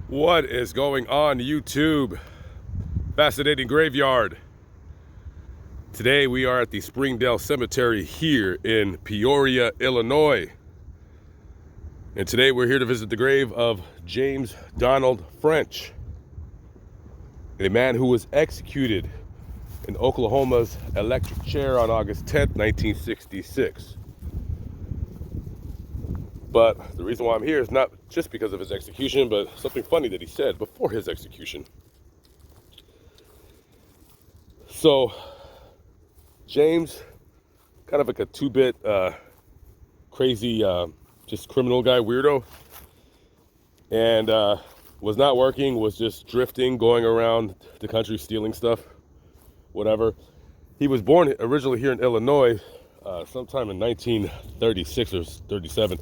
What is going on YouTube? Fascinating graveyard. Today we are at the Springdale Cemetery here in Peoria, Illinois. And today we're here to visit the grave of James Donald French, a man who was executed in Oklahoma's electric chair on August 10th, 1966. But the reason why I'm here is not just because of his execution, but something funny that he said before his execution. So, James, kind of like a two-bit crazy, just criminal guy, weirdo, and was not working, was just drifting, going around the country stealing stuff, whatever. He was born originally here in Illinois sometime in 1936 or 37.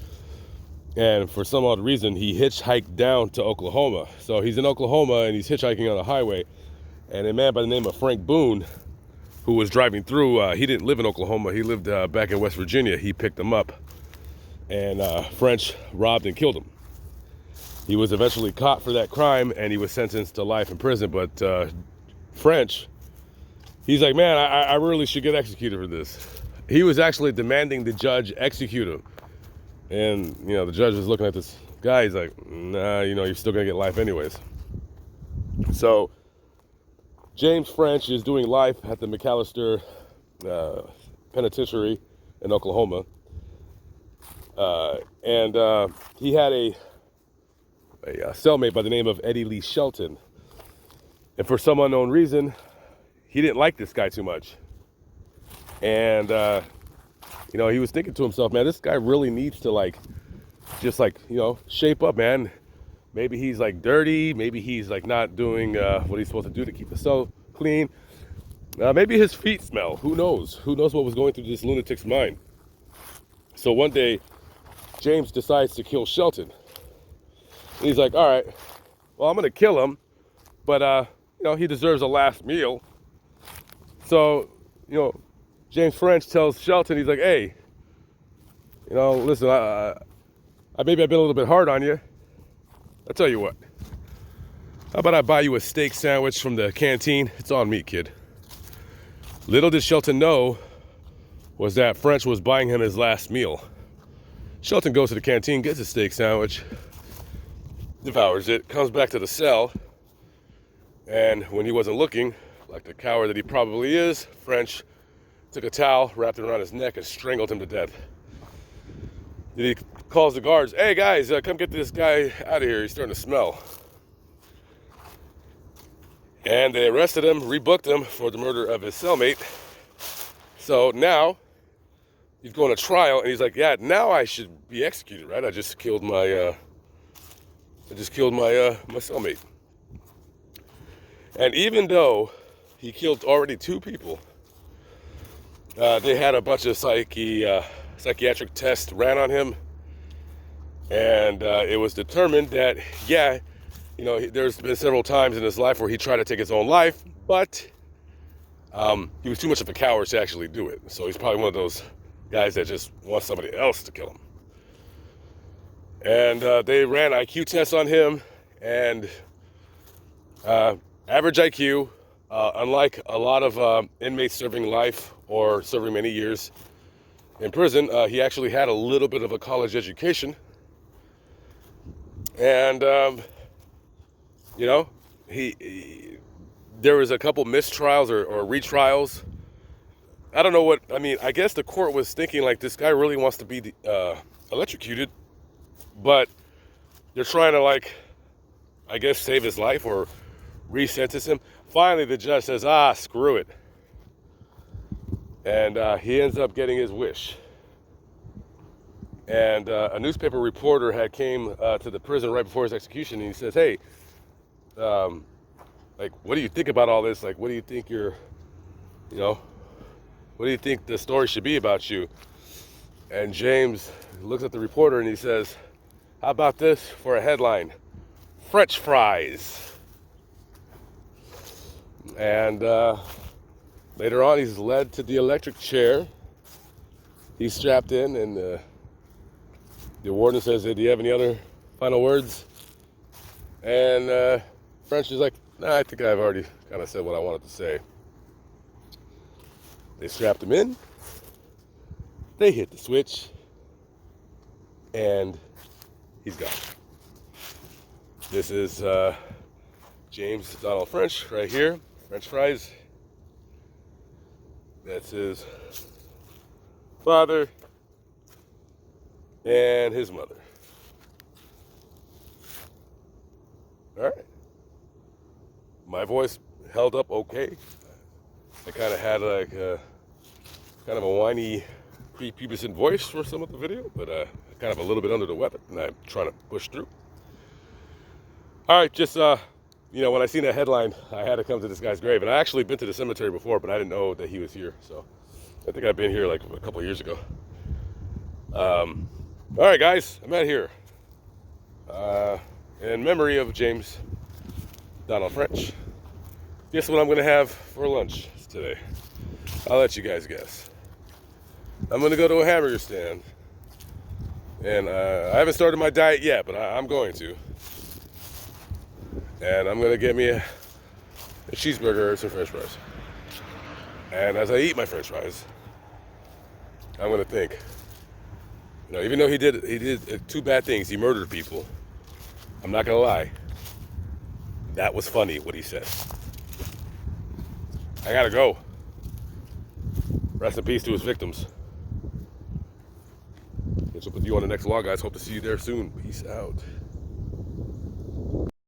And for some odd reason, he hitchhiked down to Oklahoma. So he's in Oklahoma and he's hitchhiking on a highway. And a man by the name of Frank Boone, who was driving through, he didn't live in Oklahoma. He lived back in West Virginia. He picked him up. And French robbed and killed him. He was eventually caught for that crime and he was sentenced to life in prison. But French, he's like, man, I really should get executed for this. He was actually demanding the judge execute him. And, the judge was looking at this guy. He's like, nah, you're still going to get life anyways. So, James French is doing life at the McAllister penitentiary in Oklahoma. And he had a cellmate by the name of Eddie Lee Shelton. And for some unknown reason, he didn't like this guy too much. And, he was thinking to himself, man, this guy really needs to shape up, man. Maybe he's dirty. Maybe he's not doing what he's supposed to do to keep the cell clean. Maybe his feet smell. Who knows? Who knows what was going through this lunatic's mind? So one day, James decides to kill Shelton. And he's like, all right, well, I'm going to kill him, but, he deserves a last meal. So, James French tells Shelton, he's like, hey, listen, maybe I've been a little bit hard on you. I'll tell you what. How about I buy you a steak sandwich from the canteen? It's on me, kid. Little did Shelton know was that French was buying him his last meal. Shelton goes to the canteen, gets a steak sandwich, devours it, comes back to the cell, and when he wasn't looking, like the coward that he probably is, French took a towel, wrapped it around his neck, and strangled him to death. Then he calls the guards, hey guys, come get this guy out of here, he's starting to smell. And they arrested him, rebooked him for the murder of his cellmate. So now, he's going to trial, and he's like, yeah, now I should be executed, right? I just killed my cellmate. And even though he killed already two people, they had a bunch of psychiatric tests ran on him, and it was determined that, there's been several times in his life where he tried to take his own life, but he was too much of a coward to actually do it. So he's probably one of those guys that just wants somebody else to kill him. And they ran IQ tests on him, and average IQ, unlike a lot of inmates serving life or serving many years in prison, he actually had a little bit of a college education. And, there was a couple mistrials or retrials. I don't know I guess the court was thinking this guy really wants to be electrocuted, but they're trying to save his life or re-sentence him. Finally, the judge says, screw it. And he ends up getting his wish. And a newspaper reporter had came to the prison right before his execution, and he says, hey, what do you think about all this? What do you think what do you think the story should be about you? And James looks at the reporter and he says, how about this for a headline? French fries. And later on, he's led to the electric chair. He's strapped in, and the warden says, hey, do you have any other final words? And French is like, nah, I think I've already kind of said what I wanted to say. They strapped him in. They hit the switch. And he's gone. This is James Donald French right here. French fries. That's his father and his mother. All right. My voice held up okay. I kind of had like kind of a whiny, prepubescent voice for some of the video, but kind of a little bit under the weather, and I'm trying to push through. All right, just you know, when I seen that headline, I had to come to this guy's grave, and I actually been to the cemetery before, but I didn't know that he was here. So I think I've been here like a couple of years ago. All right, guys, I'm out here in memory of James Donald French. Guess what I'm gonna have for lunch today? I'll let you guys guess. I'm gonna go to a hamburger stand, and I haven't started my diet yet, but I'm going to. And I'm gonna get me a cheeseburger and some French fries. And as I eat my French fries, I'm gonna think, you know, even though he did two bad things, he murdered people. I'm not gonna lie, that was funny what he said. I gotta go. Rest in peace to his victims. Catch up with you on the next vlog, guys. Hope to see you there soon. Peace out.